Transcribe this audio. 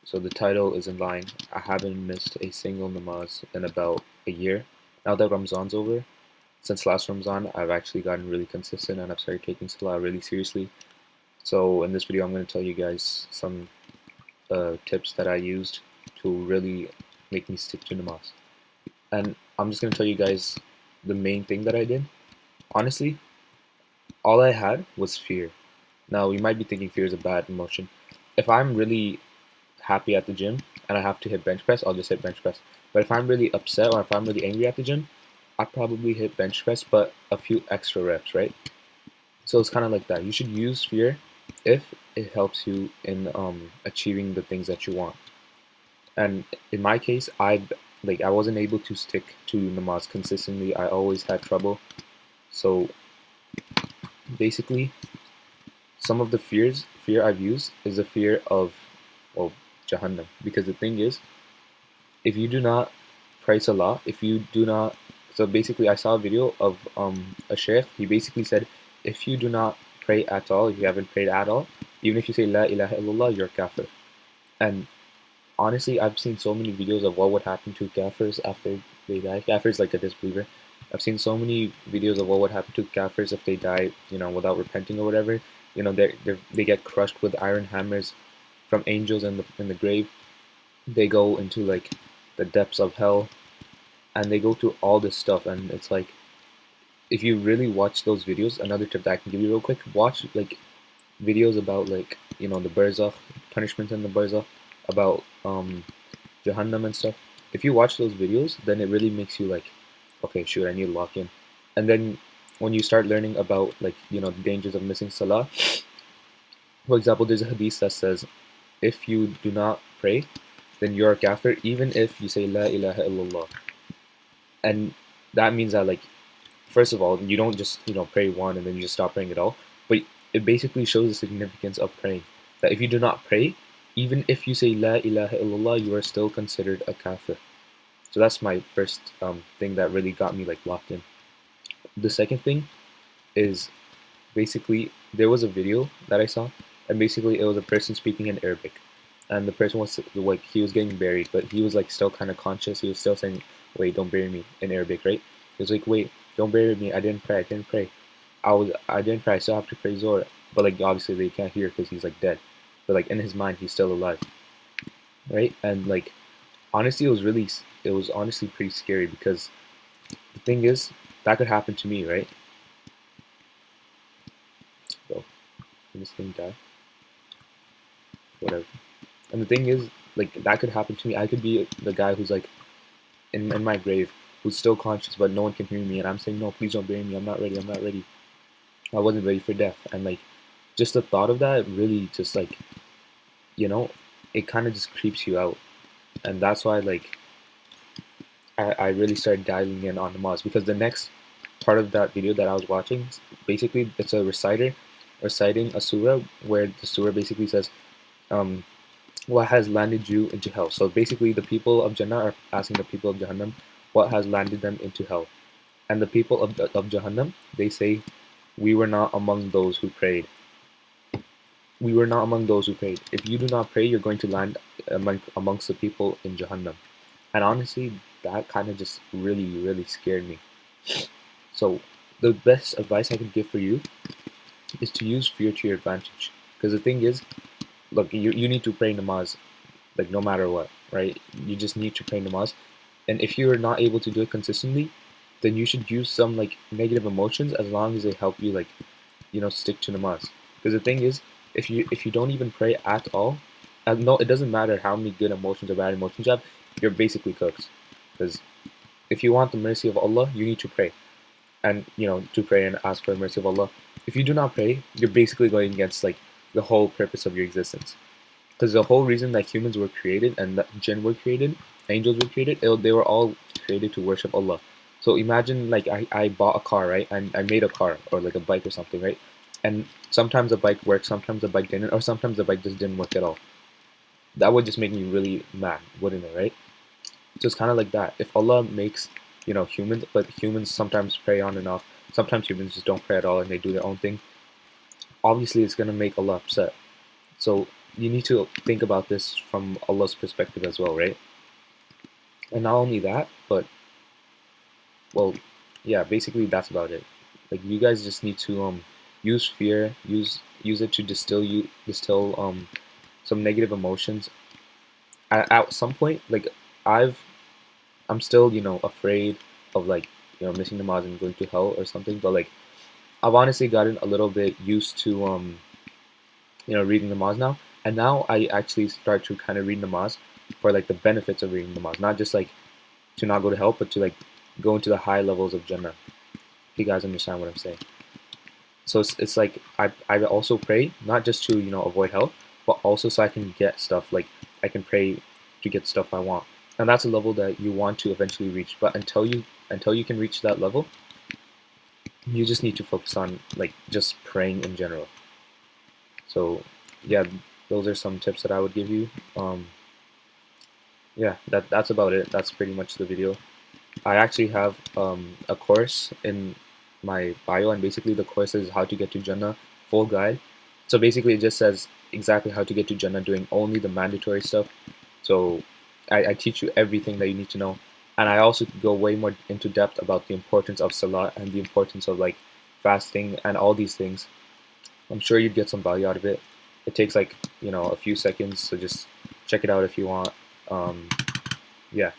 So the title is in line. I haven't missed a single namaz in about a year. Now that Ramzan's over, since last Ramzan, I've actually gotten really consistent and I've started taking salah really seriously. So in this video, I'm going to tell you guys some tips that I used to really make me stick to namaz. And I'm just going to tell you guys the main thing that I did. Honestly, all I had was fear. Now, you might be thinking fear is a bad emotion. If I'm really happy at the gym and I have to hit bench press, I'll just hit bench press. But if I'm really upset or if I'm really angry at the gym, I probably hit bench press, but a few extra reps, right? So it's kind of like that. You should use fear if it helps you in achieving the things that you want. And in my case, I wasn't able to stick to namaz consistently. I always had trouble. So basically, some of the fear I've used is the fear of, well, Jahannam. Because the thing is, if you do not pray salah, if you do not, so basically I saw a video of a sheikh. He basically said, if you do not pray at all, if you haven't prayed at all, even if you say la ilaha illallah, you're kafir. And honestly, I've seen so many videos of what would happen to kafirs after they die. Kafirs like a disbeliever. I've seen so many videos of what would happen to kafirs if they die, without repenting or whatever. They get crushed with iron hammers from angels in the grave. They go into like the depths of hell, and they go through all this stuff. And it's like, if you really watch those videos, another tip that I can give you real quick: watch like videos about like the barzakh, punishments in the barzakh, about Jahannam and stuff. If you watch those videos, then it really makes you like, okay, shoot, I need to lock in. And then when you start learning about like the dangers of missing salah, for example, there's a hadith that says, if you do not pray, then you're a kafir, even if you say la ilaha illallah. And that means that, like, first of all, you don't just pray one and then you just stop praying at all, but it basically shows the significance of praying. That if you do not pray, even if you say la ilaha illallah, you are still considered a kafir. So that's my first thing that really got me like locked in. The second thing is, basically, there was a video that I saw, and basically it was a person speaking in Arabic, and the person was like, he was getting buried, but he was like still kind of conscious. He was still saying, "Wait, don't bury me," in Arabic, right? He was like, "Wait, don't bury me. I didn't pray. I didn't pray. I didn't pray. I still have to pray Zohar." But like obviously they can't hear because he's like dead, but like in his mind he's still alive, right? And like honestly, it was honestly pretty scary, because the thing is, that could happen to me, right? Bro, can this thing die? Whatever. And the thing is, like, that could happen to me. I could be the guy who's like in my grave, who's still conscious, but no one can hear me, and I'm saying, no, please don't bury me. I'm not ready. I'm not ready. I wasn't ready for death. And like, just the thought of that really just like, you know, it kind of just creeps you out. And that's why like I really started diving in on namaz, because the next part of that video that I was watching, basically it's a reciter reciting a surah, where the surah basically says, what has landed you into hell. So basically the people of Jannah are asking the people of Jahannam, what has landed them into hell. And the people of Jahannam, they say, we were not among those who prayed. We were not among those who prayed. If you do not pray, you're going to land amongst the people in Jahannam. And honestly, that kind of just really, really scared me. So the best advice I can give for you is to use fear to your advantage. Because the thing is, look, you need to pray namaz, like no matter what, right? You just need to pray namaz. And if you're not able to do it consistently, then you should use some like negative emotions, as long as they help you like, stick to namaz. Because the thing is, if you don't even pray at all, no, it doesn't matter how many good emotions or bad emotions you have, you're basically cooked. Because if you want the mercy of Allah, you need to pray, and to pray and ask for the mercy of Allah. If you do not pray, you're basically going against like the whole purpose of your existence. Because the whole reason that humans were created and that jinn were created, angels were created, they were all created to worship Allah. So imagine like I bought a car, right? And I made a car, or like a bike or something, right? And sometimes the bike worked, sometimes the bike didn't, or sometimes the bike just didn't work at all. That would just make me really mad, wouldn't it, right? So it's kind of like that. If Allah makes, humans, but humans sometimes pray on and off. Sometimes humans just don't pray at all and they do their own thing. Obviously, it's going to make Allah upset. So you need to think about this from Allah's perspective as well, right? And not only that, but well, yeah, basically that's about it. Like you guys just need to use fear, use it to distill some negative emotions. At some point, like I've I'm still afraid of like missing namaz and going to hell or something, but like I've honestly gotten a little bit used to reading namaz now, and now I actually start to kind of read namaz for like the benefits of reading namaz, not just like to not go to hell, but to like go into the high levels of Jannah. If you guys understand what I'm saying. So it's like I also pray not just to avoid hell, but also so I can get stuff like I can pray to get stuff I want, and that's a level that you want to eventually reach. But until you can reach that level, you just need to focus on like just praying in general. So yeah, those are some tips that I would give you. Yeah, that's about it. That's pretty much the video. I actually have a course in my bio, and basically the course is how to get to Jannah full guide. So basically, it just says exactly how to get to Jannah, doing only the mandatory stuff. So I teach you everything that you need to know, and I also go way more into depth about the importance of salah and the importance of like fasting and all these things. I'm sure you'd get some value out of it. It takes like a few seconds, so just check it out if you want. Um, yeah.